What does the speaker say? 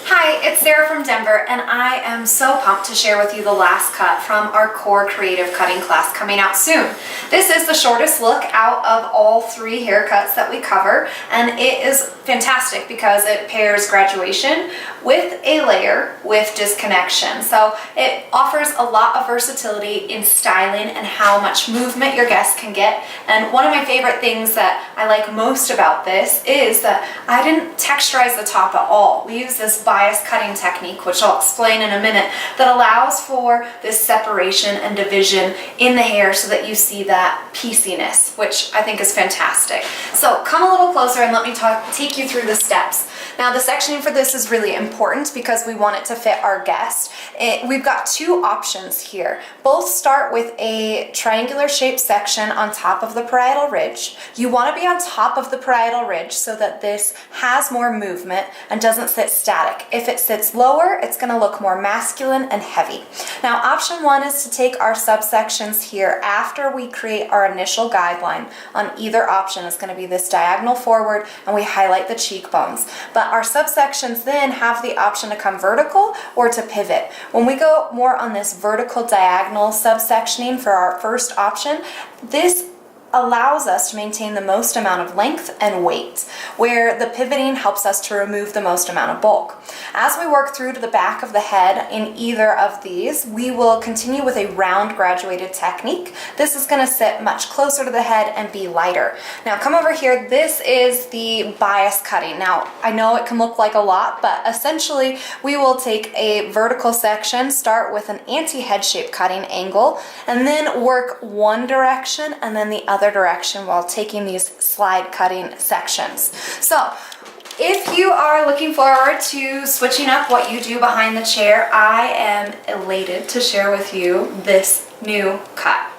Hi, it's Sarah from Denver, and I am so pumped to share with you the last cut from our core creative cutting class coming out soon. This is the shortest look out of all 3 haircuts that we cover, and it is fantastic because it pairs graduation with a layer with disconnection. So it offers a lot of versatility in styling and how much movement your guests can get. And one of my favorite things that I like most about this is that I didn't texturize the top at all. We use this bias cutting technique, which I'll explain in a minute, that allows for this separation and division in the hair so that you see that pieciness, which I think is fantastic. So come a little closer and let me take you through the steps. Now the sectioning for this is really important because we want it to fit our guest. We've got 2 options here. Both start with a triangular shaped section on top of the parietal ridge. You want to be on top of the parietal ridge so that this has more movement and doesn't sit static. If it sits lower, it's going to look more masculine and heavy. Now option 1 is to take our subsections here after we create our initial guideline. On either option is going to be this diagonal forward, and we highlight the cheekbones. But our subsections then have the option to come vertical or to pivot. When we go more on this vertical diagonal subsectioning for our first option, this allows us to maintain the most amount of length and weight, where the pivoting helps us to remove the most amount of bulk. As we work through to the back of the head in either of these, we will continue with a round graduated technique. This is going to sit much closer to the head and be lighter. Now come over here. This is the bias cutting. Now I know it can look like a lot, but essentially we will take a vertical section, start with an anti-head shape cutting angle, and then work one direction and then the other direction while taking these slide cutting sections. So if you are looking forward to switching up what you do behind the chair, I am elated to share with you this new cut.